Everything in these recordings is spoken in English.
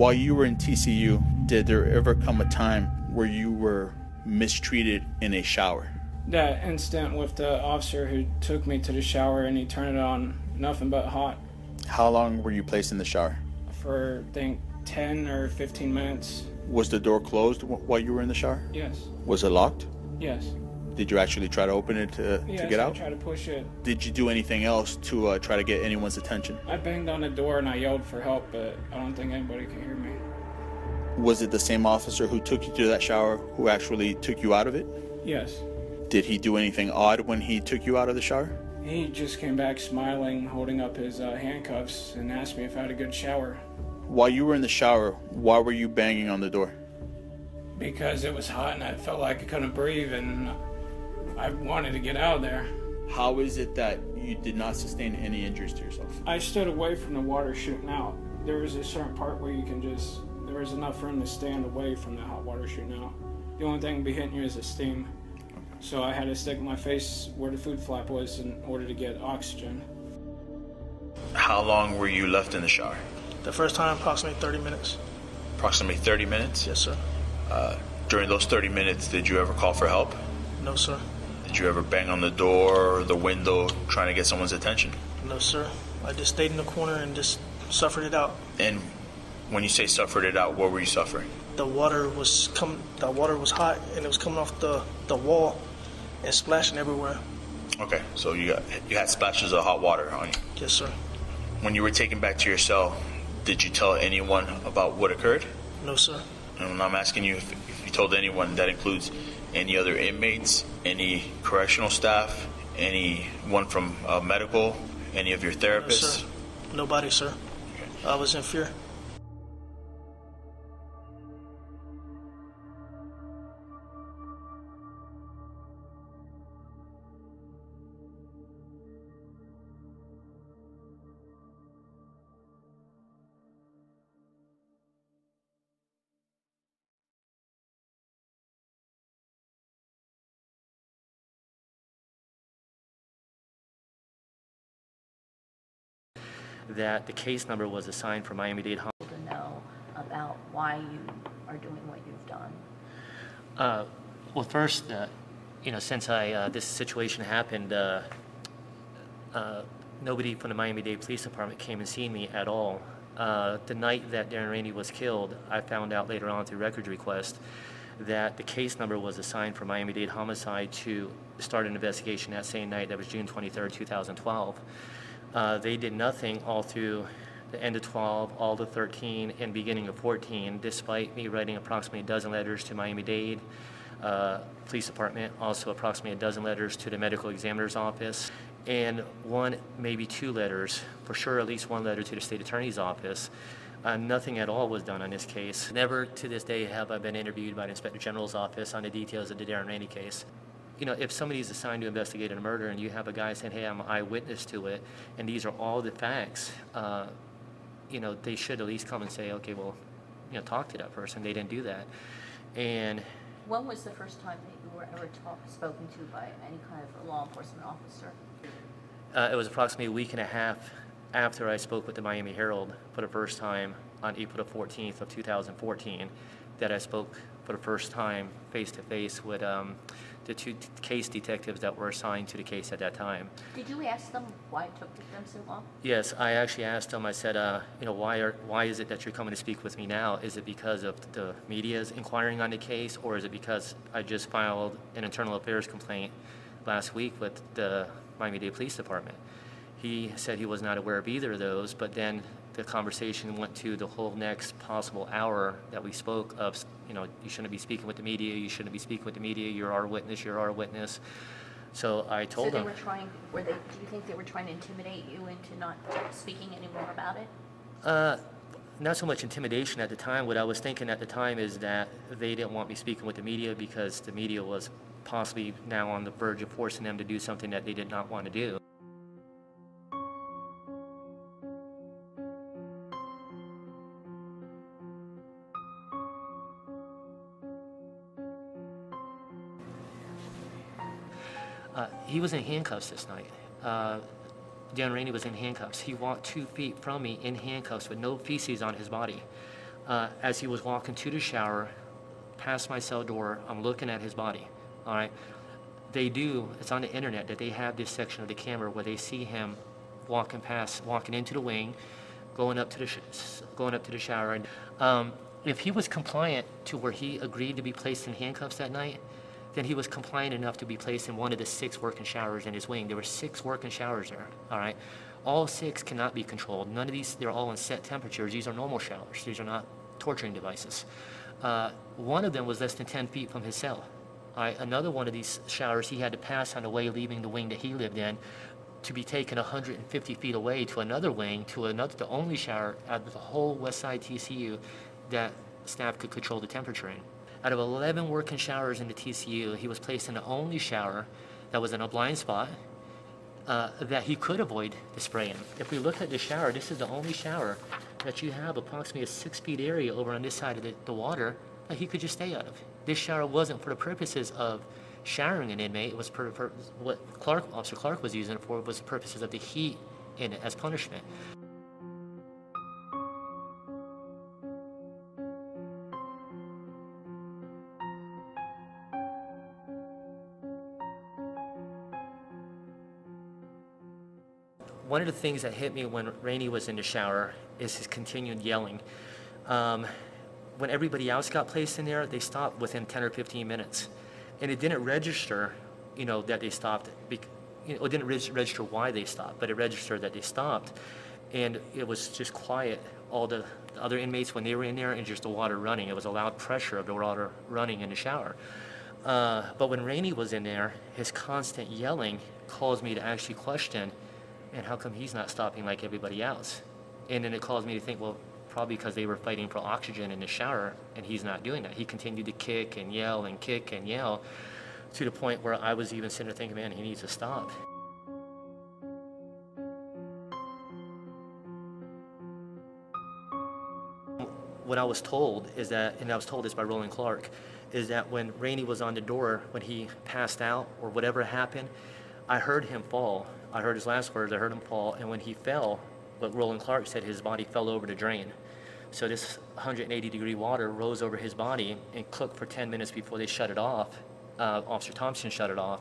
While you were in TCU, did there ever come a time where you were mistreated in a shower? That incident with the officer who took me to the shower and he turned it on nothing but hot. How long were you placed in the shower? For, I think, 10 or 15 minutes. Was the door closed while you were in the shower? Yes. Was it locked? Yes. Did you actually try to open it to get out? I tried to push it. Did you do anything else to try to get anyone's attention? I banged on the door and I yelled for help, but I don't think anybody could hear me. Was it the same officer who took you to that shower who actually took you out of it? Yes. Did he do anything odd when he took you out of the shower? He just came back smiling, holding up his handcuffs, and asked me if I had a good shower. While you were in the shower, why were you banging on the door? Because it was hot and I felt like I couldn't breathe and I wanted to get out of there. How is it that you did not sustain any injuries to yourself? I stood away from the water shooting out. There was a certain part where you can just, there was enough room to stand away from the hot water shooting out. The only thing be hitting you is the steam. So I had to stick my face where the food flap was in order to get oxygen. How long were you left in the shower? The first time, approximately 30 minutes. Approximately 30 minutes? Yes, sir. During those 30 minutes, did you ever call for help? No, sir. Did you ever bang on the door or the window trying to get someone's attention? No, sir. I just stayed in the corner and just suffered it out. And when you say suffered it out, what were you suffering? The water was hot and it was coming off the wall and splashing everywhere. Okay, so you had splashes of hot water on you. Yes, sir. When you were taken back to your cell, did you tell anyone about what occurred? No, sir. And I'm asking you if you told anyone. That includes any other inmates, any correctional staff, anyone from medical, any of your therapists? No, sir. Nobody, sir. Okay. I was in fear. That the case number was assigned for Miami-Dade Hospital. To know about why you are doing what you've done. Well, first, since this situation happened, nobody from the Miami-Dade Police Department came and seen me at all. The night that Darren Rainey was killed, I found out later on through records request that the case number was assigned for Miami-Dade homicide to start an investigation that same night. That was June 23rd, 2012. They did nothing all through the end of 12, all to 13, and beginning of 14, despite me writing approximately a dozen letters to Miami-Dade Police Department, also approximately a dozen letters to the medical examiner's office, and one, maybe two letters, for sure at least one letter to the state attorney's office. Nothing at all was done on this case. Never to this day have I been interviewed by the Inspector General's office on the details of the Darren Rainey case. You know, if somebody's assigned to investigate a murder and you have a guy saying, hey, I'm an eyewitness to it, and these are all the facts, they should at least come and say, okay, well, talk to that person. They didn't do that. And when was the first time that you were ever spoken to by any kind of law enforcement officer? It was approximately a week and a half after I spoke with the Miami Herald for the first time on April the 14th of 2014 that I spoke for the first time face-to-face with the two case detectives that were assigned to the case at that time. Did you ask them why it took them so long? Yes, I actually asked them. I said, why is it that you're coming to speak with me now? Is it because of the media's inquiring on the case, or is it because I just filed an internal affairs complaint last week with the Miami-Dade Police Department? He said he was not aware of either of those, but then the conversation went to the whole next possible hour that we spoke of, you shouldn't be speaking with the media, you shouldn't be speaking with the media, you're our witness. So I told them. So they were do you think they were trying to intimidate you into not speaking anymore about it? Not so much intimidation at the time. What I was thinking at the time is that they didn't want me speaking with the media because the media was possibly now on the verge of forcing them to do something that they did not want to do. He was in handcuffs this night. Darren Rainey was in handcuffs. He walked 2 feet from me in handcuffs with no feces on his body. As he was walking to the shower, past my cell door, I'm looking at his body, all right? It's on the internet that they have this section of the camera where they see him walking into the wing, going up to the shower. And if he was compliant to where he agreed to be placed in handcuffs that night, then he was compliant enough to be placed in one of the 6 working showers in his wing. There were 6 working showers there, all right? All 6 cannot be controlled. None of these, they're all in set temperatures. These are normal showers. These are not torturing devices. One of them was less than 10 feet from his cell. All right? Another one of these showers he had to pass on the way leaving the wing that he lived in to be taken 150 feet away to another wing, the only shower out of the whole West Side TCU that staff could control the temperature in. Out of 11 working showers in the TCU, he was placed in the only shower that was in a blind spot that he could avoid the spraying. If we look at the shower, this is the only shower that you have approximately a 6 feet area over on this side of the water that he could just stay out of. This shower wasn't for the purposes of showering an inmate. It was what Officer Clark was using it for was the purposes of the heat in it as punishment. One of the things that hit me when Rainey was in the shower is his continued yelling. When everybody else got placed in there, they stopped within 10 or 15 minutes. And it didn't register, that they stopped. It didn't register why they stopped, but it registered that they stopped. And it was just quiet. All the other inmates, when they were in there, and just the water running. It was a loud pressure of the water running in the shower. But when Rainey was in there, his constant yelling caused me to actually question, and how come he's not stopping like everybody else? And then it caused me to think, well, probably because they were fighting for oxygen in the shower, and he's not doing that. He continued to kick and yell and kick and yell to the point where I was even sitting there thinking, man, he needs to stop. What I was told is that, and I was told this by Roland Clark, is that when Rainey was on the door, when he passed out or whatever happened, I heard him fall. I heard his last words, I heard him fall, and when he fell, what Roland Clark said, his body fell over the drain. So this 180-degree water rose over his body and cooked for 10 minutes before they shut it off. Officer Thompson shut it off.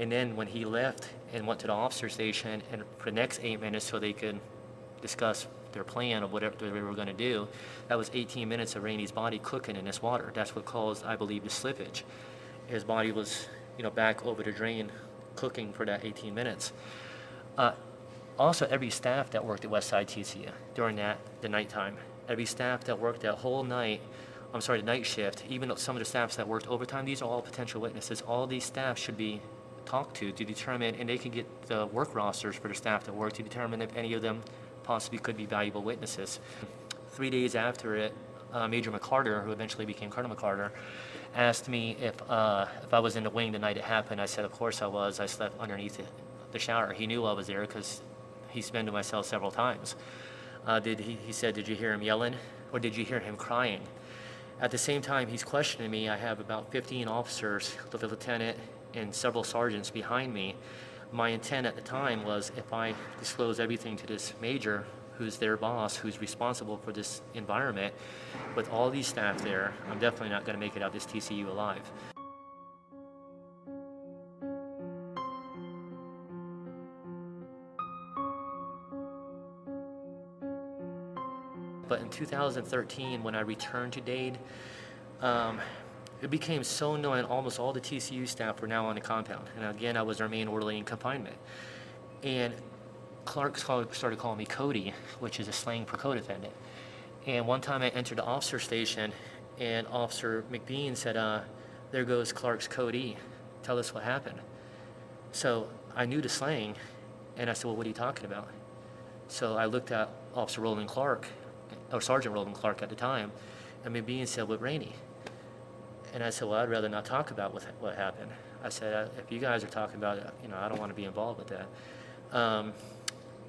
And then when he left and went to the officer station, and for the next 8 minutes so they could discuss their plan of whatever they were going to do, that was 18 minutes of Rainey's body cooking in this water. That's what caused, I believe, the slippage. His body was, back over the drain cooking for that 18 minutes. Also, every staff that worked at Westside TCU during the nighttime, every staff that worked that whole night, the night shift, even though some of the staffs that worked overtime, these are all potential witnesses. All these staff should be talked to determine, and they can get the work rosters for the staff that work to determine if any of them possibly could be valuable witnesses. 3 days after it, Major McCarter, who eventually became Colonel McCarter, asked me if I was in the wing the night it happened. I said, of course I was. I slept underneath the shower. He knew I was there because he's been to my cell several times. He said, did you hear him yelling, or did you hear him crying? At the same time he's questioning me, I have about 15 officers, the lieutenant and several sergeants behind me. My intent at the time was, if I disclose everything to this major, who's their boss, who's responsible for this environment, with all these staff there, I'm definitely not going to make it out this TCU alive. But in 2013, when I returned to Dade, it became so annoying. Almost all the TCU staff were now on the compound. And again, I was their main orderly in confinement. And Clark started calling me Cody, which is a slang for co-defendant. And one time I entered the officer station, and Officer McBean said, there goes Clark's Cody. Tell us what happened. So I knew the slang, and I said, well, what are you talking about? So I looked at Officer Roland Clark, or Sergeant Roland Clark at the time, and McBean said, with Rainey. And I said, well, I'd rather not talk about what happened. I said, if you guys are talking about it, I don't want to be involved with that.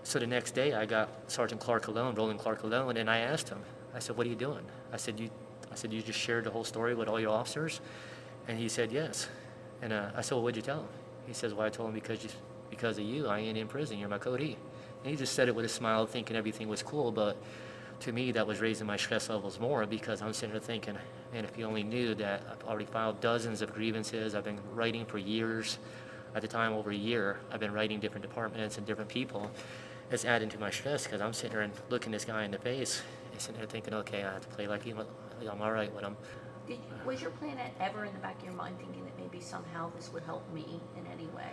So the next day, I got Sergeant Clark alone, Roland Clark alone, and I asked him, I said, what are you doing? I said, you just shared the whole story with all your officers? And he said, yes. And I said, well, what'd you tell him? He says, well, I told him because of you, I ain't in prison, you're my Cody. And he just said it with a smile, thinking everything was cool, but to me, that was raising my stress levels more, because I'm sitting there thinking, man, if you only knew that I've already filed dozens of grievances. I've been writing for years. At the time, over a year, I've been writing different departments and different people. It's adding to my stress, because I'm sitting there and looking this guy in the face and sitting there thinking, okay, I have to play like I'm all right with him. Was your plan ever in the back of your mind thinking that maybe somehow this would help me in any way?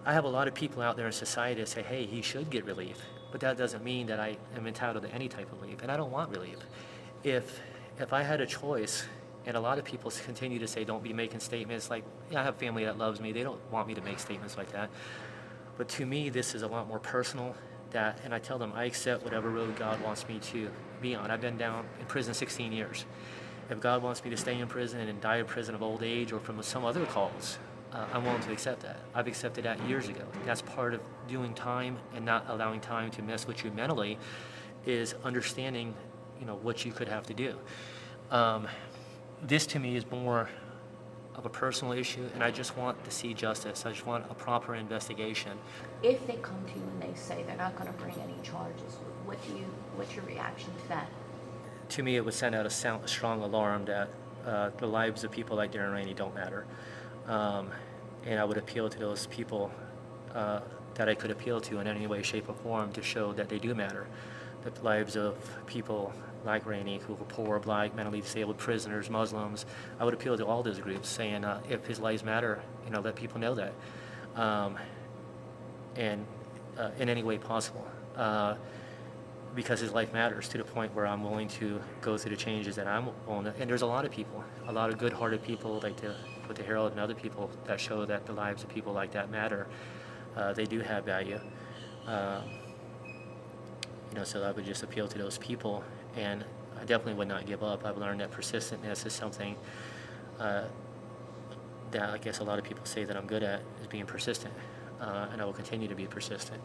I have a lot of people out there in society that say, hey, he should get relief. But that doesn't mean that I am entitled to any type of relief, and I don't want relief. If I had a choice, and a lot of people continue to say, don't be making statements like, yeah, I have family that loves me. They don't want me to make statements like that. But to me, this is a lot more personal. And I tell them, I accept whatever road God wants me to be on. I've been down in prison 16 years. If God wants me to stay in prison and die in prison of old age or from some other cause, I'm willing to accept that. I've accepted that years ago. That's part of doing time and not allowing time to mess with you mentally, is understanding, what you could have to do. This to me is more of a personal issue, and I just want to see justice. I just want a proper investigation. If they come to you and they say they're not going to bring any charges, what's your reaction to that? To me, it would send out a strong alarm that the lives of people like Darren Rainey don't matter. And I would appeal to those people that I could appeal to in any way, shape, or form to show that they do matter. The lives of people like Rainey, who were poor, black, mentally disabled, prisoners, Muslims. I would appeal to all those groups, saying if his lives matter, let people know that, and in any way possible, because his life matters, to the point where I'm willing to go through the changes that I'm willing to. And there's a lot of people, a lot of good-hearted people like the Herald and other people that show that the lives of people like that matter. They do have value. So I would just appeal to those people, and I definitely would not give up. I've learned that persistentness is something that I guess a lot of people say that I'm good at, is being persistent, and I will continue to be persistent,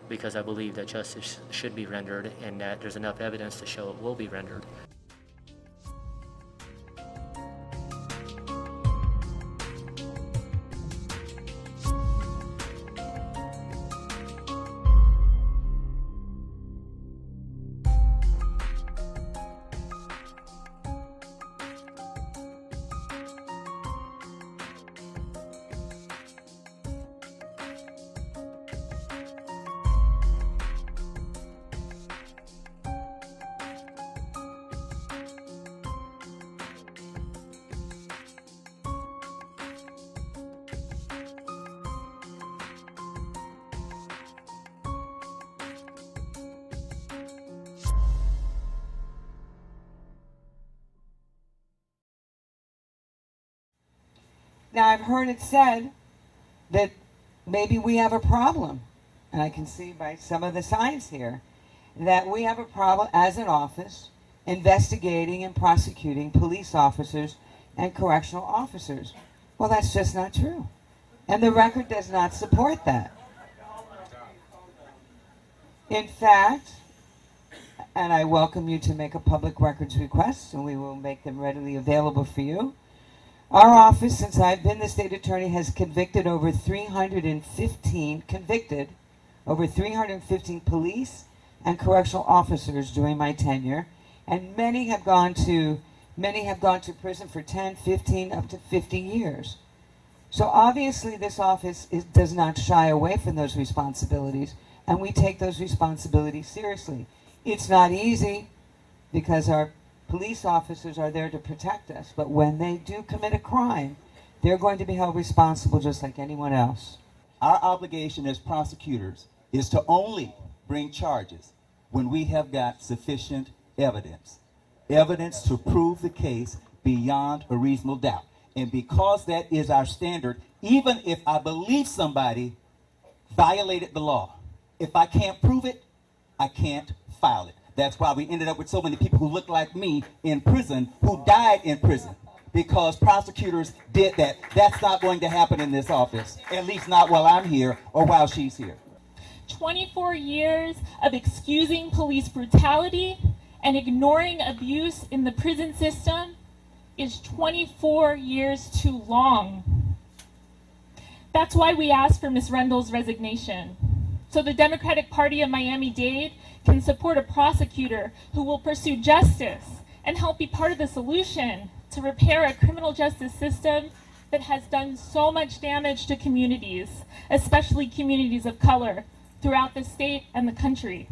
because I believe that justice should be rendered, and that there's enough evidence to show it will be rendered. Now, I've heard it said that maybe we have a problem, and I can see by some of the signs here that we have a problem as an office investigating and prosecuting police officers and correctional officers. Well, that's just not true, and the record does not support that. In fact, and I welcome you to make a public records request, and we will make them readily available for you. Our office, since I've been the state attorney, has convicted over 315 police and correctional officers during my tenure, and many have gone to prison for 10, 15, up to 50 years. So obviously this office does not shy away from those responsibilities, and we take those responsibilities seriously. It's not easy, because our police officers are there to protect us, but when they do commit a crime, they're going to be held responsible just like anyone else. Our obligation as prosecutors is to only bring charges when we have got sufficient evidence to prove the case beyond a reasonable doubt. And because that is our standard, even if I believe somebody violated the law, if I can't prove it, I can't file it. That's why we ended up with so many people who look like me in prison, who died in prison, because prosecutors did that. That's not going to happen in this office, at least not while I'm here or while she's here. 24 years of excusing police brutality and ignoring abuse in the prison system is 24 years too long. That's why we asked for Ms. Rundle's resignation, so the Democratic Party of Miami-Dade can support a prosecutor who will pursue justice and help be part of the solution to repair a criminal justice system that has done so much damage to communities, especially communities of color, throughout the state and the country.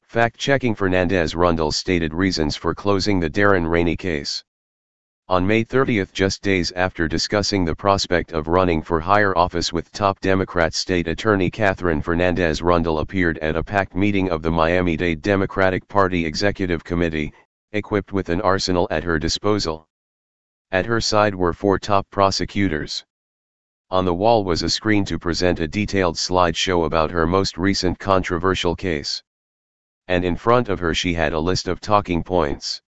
Fact-checking Fernandez Rundle's stated reasons for closing the Darren Rainey case. On May 30, just days after discussing the prospect of running for higher office with top Democrat State Attorney Katherine Fernandez Rundle appeared at a packed meeting of the Miami-Dade Democratic Party Executive Committee, equipped with an arsenal at her disposal. At her side were 4 top prosecutors. On the wall was a screen to present a detailed slideshow about her most recent controversial case. And in front of her she had a list of talking points.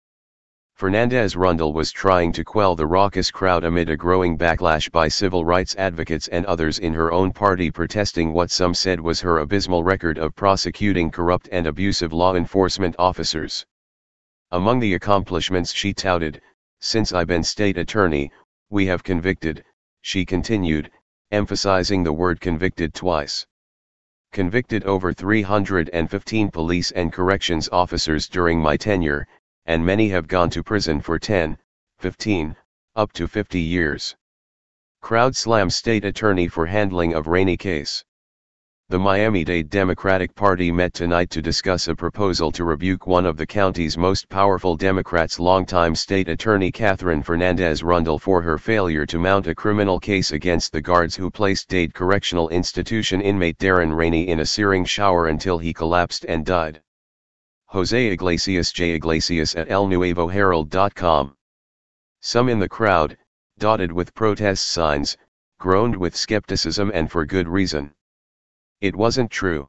Fernandez Rundle was trying to quell the raucous crowd amid a growing backlash by civil rights advocates and others in her own party protesting what some said was her abysmal record of prosecuting corrupt and abusive law enforcement officers. Among the accomplishments she touted, "Since I've been state attorney, we have convicted," she continued, emphasizing the word convicted twice. "Convicted over 315 police and corrections officers during my tenure, and many have gone to prison for 10, 15, up to 50 years. Crowd slams state attorney for handling of Rainey case. The Miami-Dade Democratic Party met tonight to discuss a proposal to rebuke one of the county's most powerful Democrats, longtime state attorney Katherine Fernandez Rundle, for her failure to mount a criminal case against the guards who placed Dade Correctional Institution inmate Darren Rainey in a searing shower until he collapsed and died. Jose Iglesias J. Iglesias at elnuevoherald.com. Some in the crowd, dotted with protest signs, groaned with skepticism, and for good reason. It wasn't true.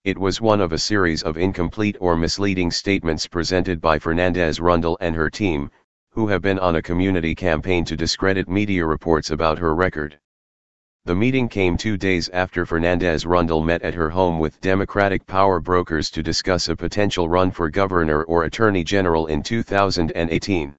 It was one of a series of incomplete or misleading statements presented by Fernandez Rundle and her team, who have been on a community campaign to discredit media reports about her record. The meeting came 2 days after Fernandez Rundle met at her home with Democratic power brokers to discuss a potential run for governor or attorney general in 2018.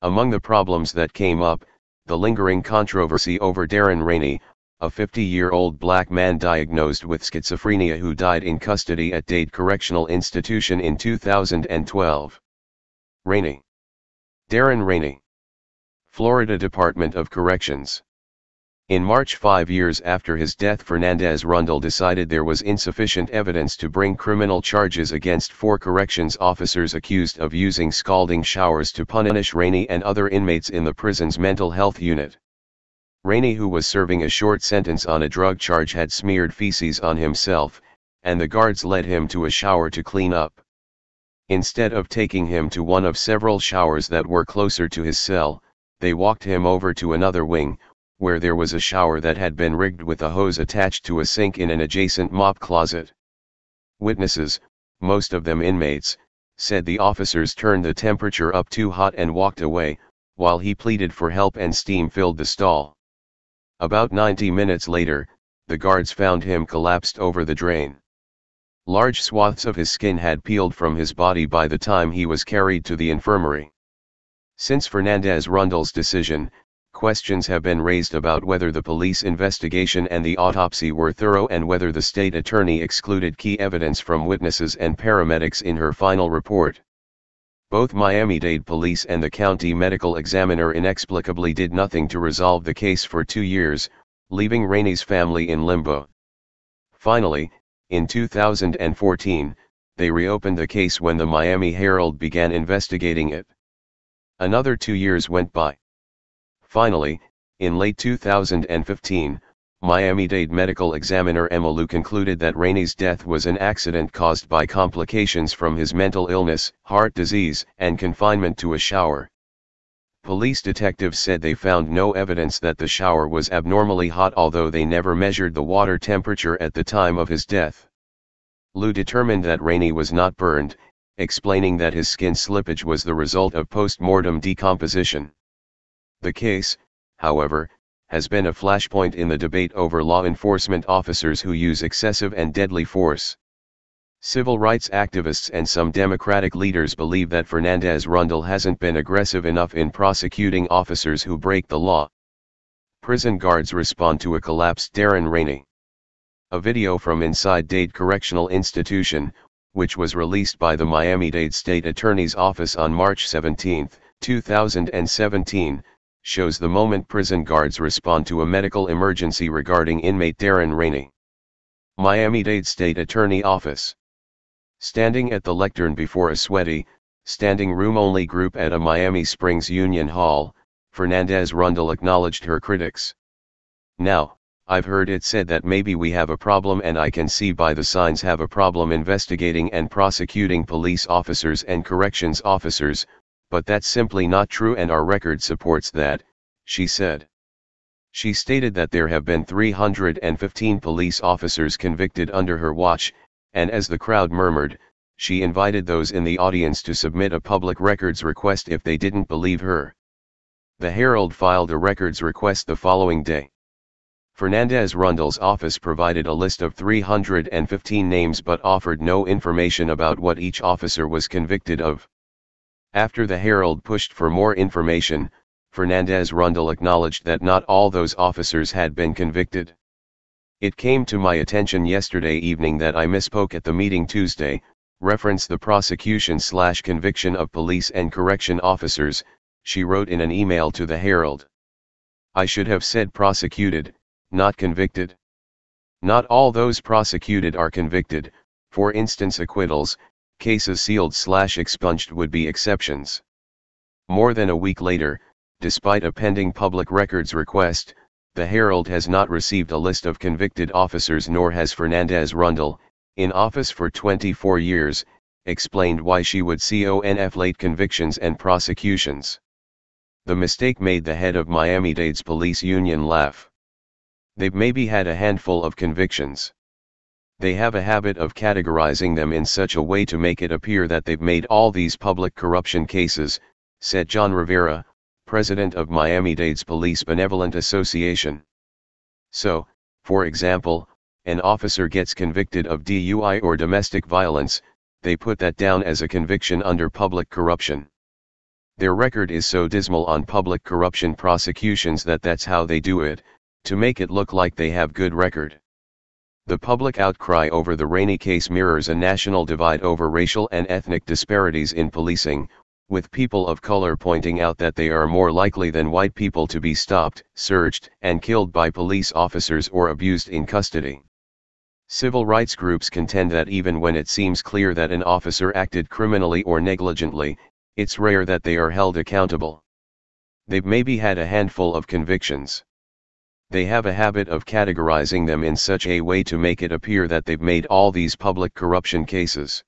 Among the problems that came up, the lingering controversy over Darren Rainey, a 50-year-old black man diagnosed with schizophrenia who died in custody at Dade Correctional Institution in 2012. Rainey. Darren Rainey. Florida Department of Corrections. In March, 5 years after his death, Fernandez Rundle decided there was insufficient evidence to bring criminal charges against 4 corrections officers accused of using scalding showers to punish Rainey and other inmates in the prison's mental health unit. Rainey, who was serving a short sentence on a drug charge, had smeared feces on himself, and the guards led him to a shower to clean up. Instead of taking him to one of several showers that were closer to his cell, they walked him over to another wing, where there was a shower that had been rigged with a hose attached to a sink in an adjacent mop closet. Witnesses, most of them inmates, said the officers turned the temperature up too hot and walked away, while he pleaded for help and steam filled the stall. About 90 minutes later, the guards found him collapsed over the drain. Large swaths of his skin had peeled from his body by the time he was carried to the infirmary. Since Fernandez Rundle's decision, questions have been raised about whether the police investigation and the autopsy were thorough and whether the state attorney excluded key evidence from witnesses and paramedics in her final report. Both Miami-Dade Police and the county medical examiner inexplicably did nothing to resolve the case for 2 years, leaving Rainey's family in limbo. Finally, in 2014, they reopened the case when the Miami Herald began investigating it. Another 2 years went by. Finally, in late 2015, Miami-Dade medical examiner Emma Lou concluded that Rainey's death was an accident caused by complications from his mental illness, heart disease, and confinement to a shower. Police detectives said they found no evidence that the shower was abnormally hot, although they never measured the water temperature at the time of his death. Lou determined that Rainey was not burned, explaining that his skin slippage was the result of post-mortem decomposition. The case, however, has been a flashpoint in the debate over law enforcement officers who use excessive and deadly force. Civil rights activists and some Democratic leaders believe that Fernandez Rundle hasn't been aggressive enough in prosecuting officers who break the law. Prison guards respond to a collapsed Darren Rainey. A video from inside Dade Correctional Institution, which was released by the Miami-Dade State Attorney's Office on March 17, 2017, shows the moment prison guards respond to a medical emergency regarding inmate Darren Rainey. Miami-Dade State Attorney Office. Standing at the lectern before a sweaty, standing room-only group at a Miami Springs Union Hall, Fernandez Rundle acknowledged her critics. "Now, I've heard it said that maybe we have a problem, and I can see by the signs have a problem investigating and prosecuting police officers and corrections officers, but that's simply not true and our record supports that," she said. She stated that there have been 315 police officers convicted under her watch, and as the crowd murmured, she invited those in the audience to submit a public records request if they didn't believe her. The Herald filed a records request the following day. Fernandez Rundle's office provided a list of 315 names but offered no information about what each officer was convicted of. After the Herald pushed for more information, Fernandez Rundle acknowledged that not all those officers had been convicted. "It came to my attention yesterday evening that I misspoke at the meeting Tuesday, reference the prosecution/conviction of police and correction officers," she wrote in an email to the Herald. "I should have said prosecuted, not convicted. Not all those prosecuted are convicted, for instance acquittals, cases sealed/expunged would be exceptions." More than a week later, despite a pending public records request, the Herald has not received a list of convicted officers, nor has Fernandez Rundle, in office for 24 years, explained why she would conflate convictions and prosecutions. The mistake made the head of Miami-Dade's police union laugh. "They've maybe had a handful of convictions. They have a habit of categorizing them in such a way to make it appear that they've made all these public corruption cases," said John Rivera, president of Miami-Dade's Police Benevolent Association. "So, for example, an officer gets convicted of DUI or domestic violence, they put that down as a conviction under public corruption. Their record is so dismal on public corruption prosecutions that that's how they do it, to make it look like they have good record." The public outcry over the Rainey case mirrors a national divide over racial and ethnic disparities in policing, with people of color pointing out that they are more likely than white people to be stopped, searched, and killed by police officers or abused in custody. Civil rights groups contend that even when it seems clear that an officer acted criminally or negligently, it's rare that they are held accountable. They've maybe had a handful of convictions. They have a habit of categorizing them in such a way to make it appear that they've made all these public corruption cases.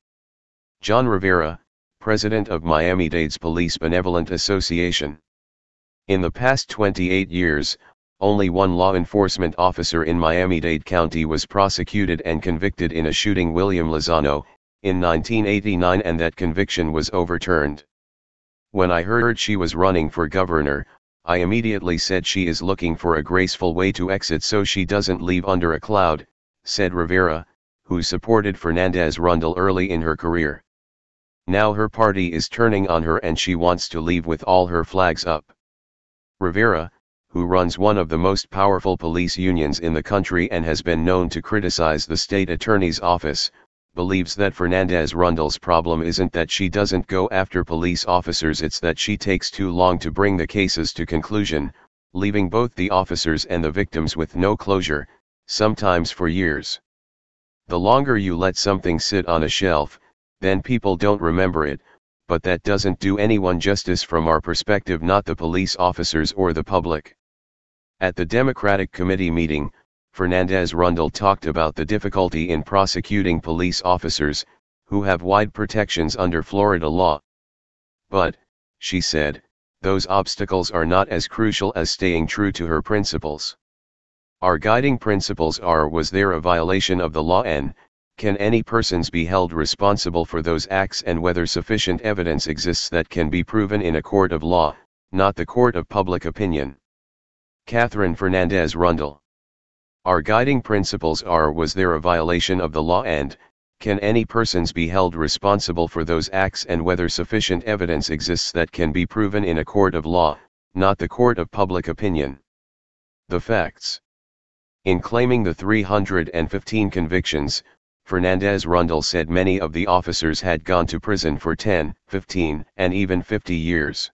John Rivera, president of Miami-Dade's Police Benevolent Association. In the past 28 years, only one law enforcement officer in Miami-Dade County was prosecuted and convicted in a shooting William Lozano, in 1989, and that conviction was overturned. When I heard she was running for governor, I immediately said she is looking for a graceful way to exit so she doesn't leave under a cloud, said Rivera, who supported Fernandez Rundle early in her career. Now her party is turning on her and she wants to leave with all her flags up. Rivera, who runs one of the most powerful police unions in the country and has been known to criticize the state attorney's office, believes that Fernandez Rundle's problem isn't that she doesn't go after police officers, it's that she takes too long to bring the cases to conclusion, leaving both the officers and the victims with no closure, sometimes for years. The longer you let something sit on a shelf, then people don't remember it, but that doesn't do anyone justice from our perspective, not the police officers or the public. At the Democratic Committee meeting, Fernandez Rundle talked about the difficulty in prosecuting police officers, who have wide protections under Florida law. But, she said, those obstacles are not as crucial as staying true to her principles. Our guiding principles are: was there a violation of the law, and can any persons be held responsible for those acts, and whether sufficient evidence exists that can be proven in a court of law, not the court of public opinion. Katherine Fernandez Rundle. Our guiding principles are: was there a violation of the law, and can any persons be held responsible for those acts, and whether sufficient evidence exists that can be proven in a court of law, not the court of public opinion. The facts. In claiming the 315 convictions, Fernandez Rundle said many of the officers had gone to prison for 10, 15, and even 50 years.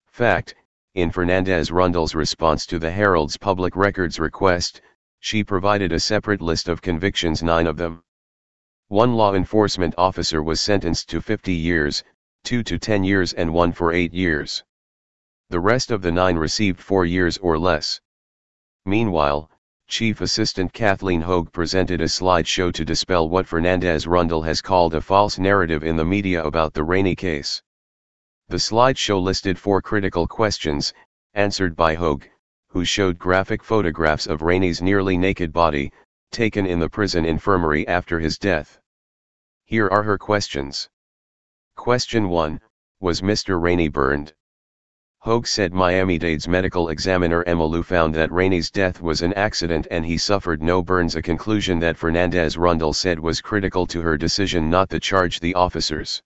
Fact. In Fernandez Rundle's response to the Herald's public records request, she provided a separate list of convictions, 9 of them. One law enforcement officer was sentenced to 50 years, 2 to 10 years, and 1 for 8 years. The rest of the 9 received 4 years or less. Meanwhile, Chief Assistant Kathleen Hogue presented a slideshow to dispel what Fernandez Rundle has called a false narrative in the media about the Rainey case. The slideshow listed 4 critical questions, answered by Hogue, who showed graphic photographs of Rainey's nearly naked body, taken in the prison infirmary after his death. Here are her questions. Question 1, was Mr. Rainey burned? Hogue said Miami-Dade's medical examiner Emma Lou found that Rainey's death was an accident and he suffered no burns, a conclusion that Fernandez Rundle said was critical to her decision not to charge the officers.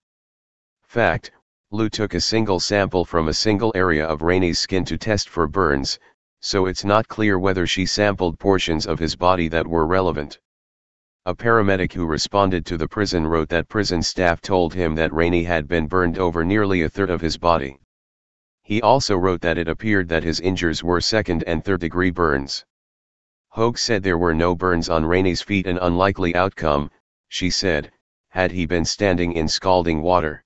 Fact. Lou took a single sample from a single area of Rainey's skin to test for burns, so it's not clear whether she sampled portions of his body that were relevant. A paramedic who responded to the prison wrote that prison staff told him that Rainey had been burned over nearly a third of his body. He also wrote that it appeared that his injuries were second and third degree burns. Hogue said there were no burns on Rainey's feet, an unlikely outcome, she said, had he been standing in scalding water.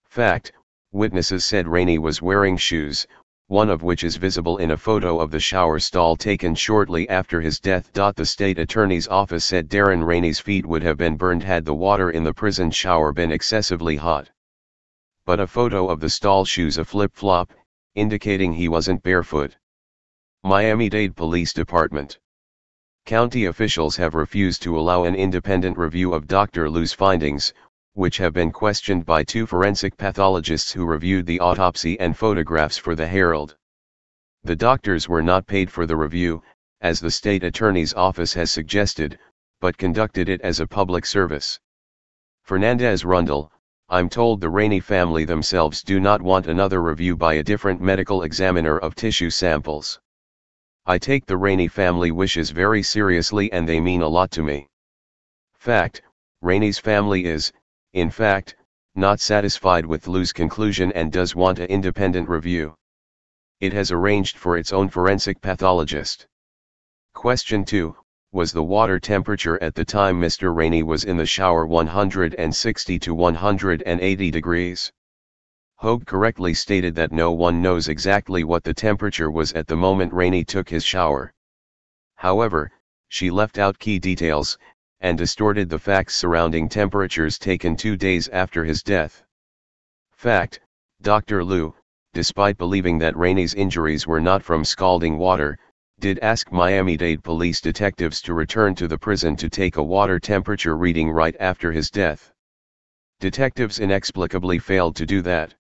Fact. Witnesses said Rainey was wearing shoes, one of which is visible in a photo of the shower stall taken shortly after his death. The state attorney's office said Darren Rainey's feet would have been burned had the water in the prison shower been excessively hot. But a photo of the stall shoes a flip-flop, indicating he wasn't barefoot. Miami-Dade Police Department. County officials have refused to allow an independent review of Dr. Lou's findings, which have been questioned by 2 forensic pathologists who reviewed the autopsy and photographs for the Herald. The doctors were not paid for the review, as the state attorney's office has suggested, but conducted it as a public service. Fernandez Rundle, I'm told the Rainey family themselves do not want another review by a different medical examiner of tissue samples. I take the Rainey family wishes very seriously and they mean a lot to me. Fact. Rainey's family is, in fact, not satisfied with Lou's conclusion and does want an independent review. It has arranged for its own forensic pathologist. Question 2, was the water temperature at the time Mr. Rainey was in the shower 160 to 180 degrees? Hogue correctly stated that no one knows exactly what the temperature was at the moment Rainey took his shower. However, she left out key details, and distorted the facts surrounding temperatures taken 2 days after his death. Fact. Dr. Lou, despite believing that Rainey's injuries were not from scalding water, did ask Miami-Dade police detectives to return to the prison to take a water temperature reading right after his death. Detectives inexplicably failed to do that.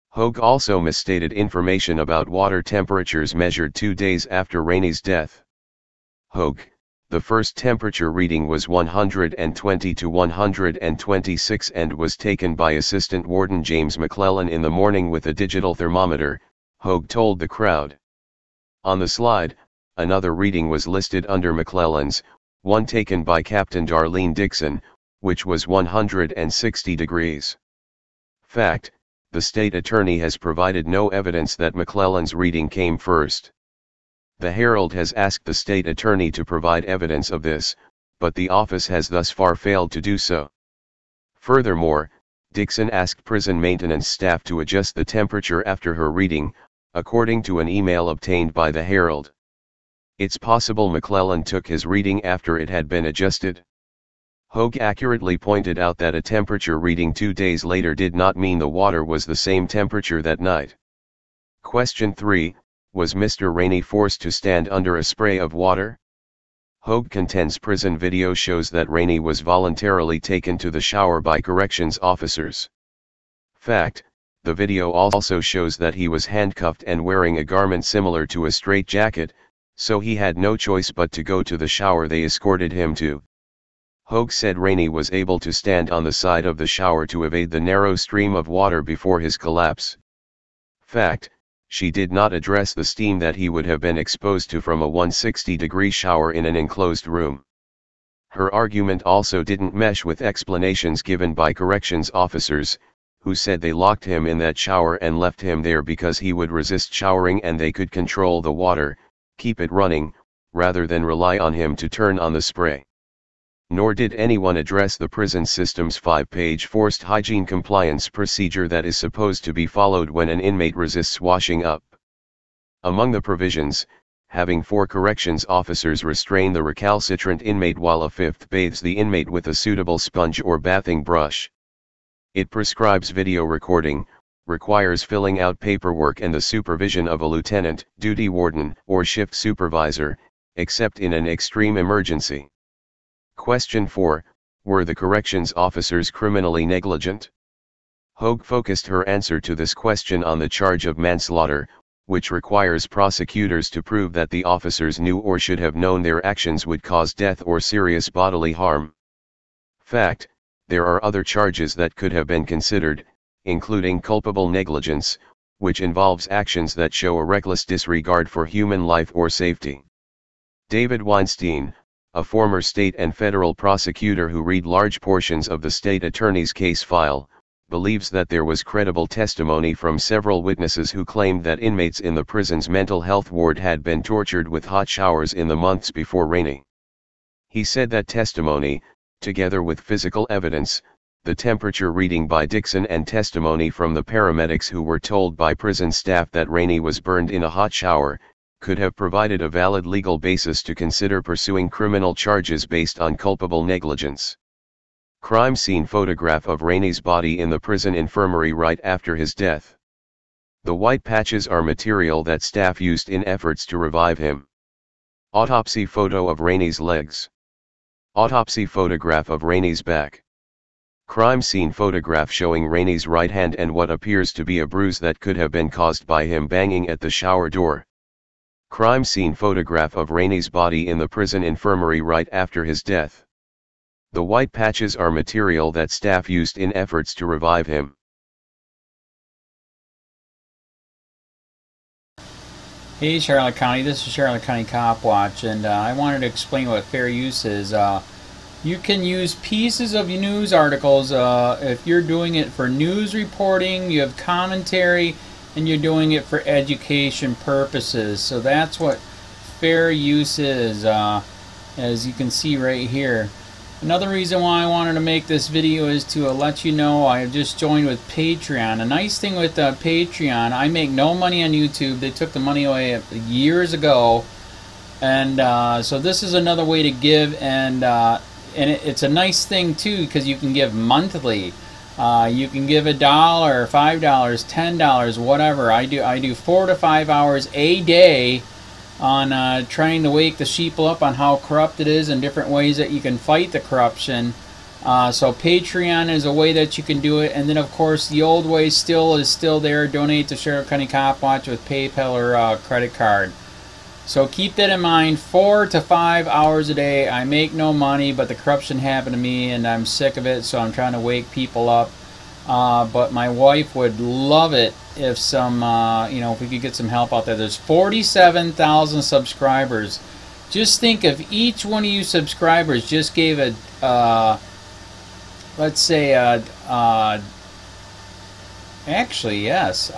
Hogue also misstated information about water temperatures measured 2 days after Rainey's death. Hogue, the first temperature reading was 120 to 126 and was taken by Assistant Warden James McClellan in the morning with a digital thermometer, Hogue told the crowd. On the slide, another reading was listed under McClellan's, one taken by Captain Darlene Dixon, which was 160 degrees. Fact, the state attorney has provided no evidence that McClellan's reading came first. The Herald has asked the state attorney to provide evidence of this, but the office has thus far failed to do so. Furthermore, Dixon asked prison maintenance staff to adjust the temperature after her reading, according to an email obtained by the Herald. It's possible McClellan took his reading after it had been adjusted. Hogue accurately pointed out that a temperature reading 2 days later did not mean the water was the same temperature that night. Question 3, was Mr. Rainey forced to stand under a spray of water? Hogue contends prison video shows that Rainey was voluntarily taken to the shower by corrections officers. Fact, the video also shows that he was handcuffed and wearing a garment similar to a straitjacket, so he had no choice but to go to the shower they escorted him to. Hogue said Rainey was able to stand on the side of the shower to evade the narrow stream of water before his collapse. Fact, she did not address the steam that he would have been exposed to from a 160-degree shower in an enclosed room. Her argument also didn't mesh with explanations given by corrections officers, who said they locked him in that shower and left him there because he would resist showering and they could control the water, keep it running, rather than rely on him to turn on the spray. Nor did anyone address the prison system's 5-page forced hygiene compliance procedure that is supposed to be followed when an inmate resists washing up. Among the provisions, having 4 corrections officers restrain the recalcitrant inmate while a 5th bathes the inmate with a suitable sponge or bathing brush. It prescribes video recording, requires filling out paperwork and the supervision of a lieutenant, duty warden, or shift supervisor, except in an extreme emergency. Question 4, were the corrections officers criminally negligent? Hogue focused her answer to this question on the charge of manslaughter, which requires prosecutors to prove that the officers knew or should have known their actions would cause death or serious bodily harm. Fact, there are other charges that could have been considered, including culpable negligence, which involves actions that show a reckless disregard for human life or safety. David Weinstein, a former state and federal prosecutor who read large portions of the state attorney's case file, believes that there was credible testimony from several witnesses who claimed that inmates in the prison's mental health ward had been tortured with hot showers in the months before Rainey. He said that testimony, together with physical evidence, the temperature reading by Dixon and testimony from the paramedics who were told by prison staff that Rainey was burned in a hot shower, could have provided a valid legal basis to consider pursuing criminal charges based on culpable negligence. Crime scene photograph of Rainey's body in the prison infirmary right after his death. The white patches are material that staff used in efforts to revive him. Autopsy photo of Rainey's legs. Autopsy photograph of Rainey's back. Crime scene photograph showing Rainey's right hand and what appears to be a bruise that could have been caused by him banging at the shower door. Crime scene photograph of Rainey's body in the prison infirmary right after his death. The white patches are material that staff used in efforts to revive him. Hey Charlotte County, this is Charlotte County COPWATCH, and I wanted to explain what fair use is. You can use pieces of news articles if you're doing it for news reporting, you have commentary, and you're doing it for education purposes. So that's what fair use is, as you can see right here. Another reason why I wanted to make this video is to let you know I have just joined with Patreon. A nice thing with Patreon, I make no money on YouTube. They took the money away years ago, and so this is another way to give, and it's a nice thing too because you can give monthly. You can give $1, $5, $10, whatever. I do 4 to 5 hours a day on trying to wake the sheeple up on how corrupt it is and different ways that you can fight the corruption. So Patreon is a way that you can do it, and then of course the old way is still there. Donate to Sheriff County COPWATCH with PayPal or credit card. So keep that in mind. 4 to 5 hours a day. I make no money, but the corruption happened to me, and I'm sick of it. So I'm trying to wake people up. But my wife would love it if some, if we could get some help out there. There's 47,000 subscribers. Just think if each one of you subscribers just gave a, let's say, actually, yes,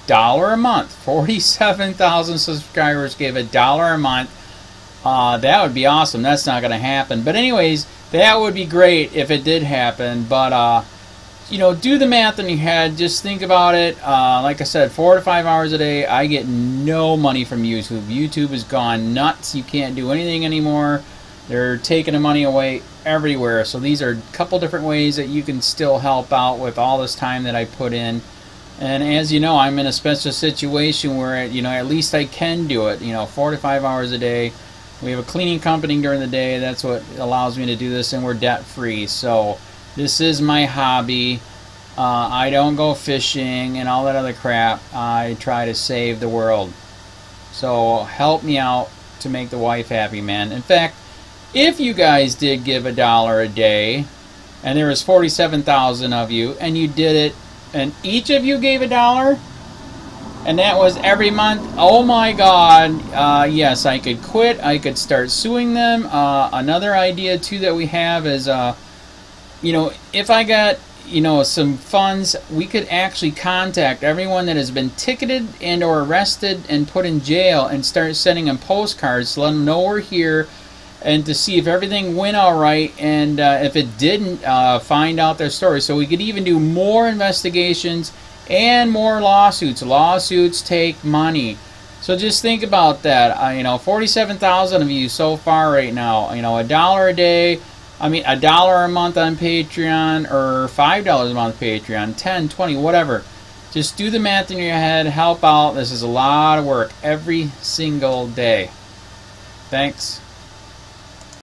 $1 a month. 47,000 subscribers gave $1 a month. That would be awesome. That's not going to happen. But anyways, that would be great if it did happen. But, do the math in your head. Just think about it. Like I said, 4 to 5 hours a day. I get no money from YouTube. YouTube has gone nuts. You can't do anything anymore. They're taking the money away everywhere. So these are a couple different ways that you can still help out with all this time that I put in. And as you know, I'm in a special situation where, at least I can do it, 4 to 5 hours a day. We have a cleaning company during the day. That's what allows me to do this, and we're debt-free. So this is my hobby. I don't go fishing and all that other crap. I try to save the world. So help me out to make the wife happy, man. In fact, if you guys did give $1 a day, and there was 47,000 of you, and you did it, and each of you gave $1, and that was every month, oh my God, yes, I could quit. I could start suing them. Another idea, too, that we have is, if I got, some funds, we could actually contact everyone that has been ticketed and or arrested and put in jail and start sending them postcards to let them know we're here, and to see if everything went all right, and if it didn't, find out their story. So we could even do more investigations and more lawsuits. Lawsuits take money. So just think about that. 47,000 of you so far right now. $1 a day. $1 a month on Patreon, or $5 a month Patreon, 10, 20, whatever. Just do the math in your head. Help out. This is a lot of work every single day. Thanks.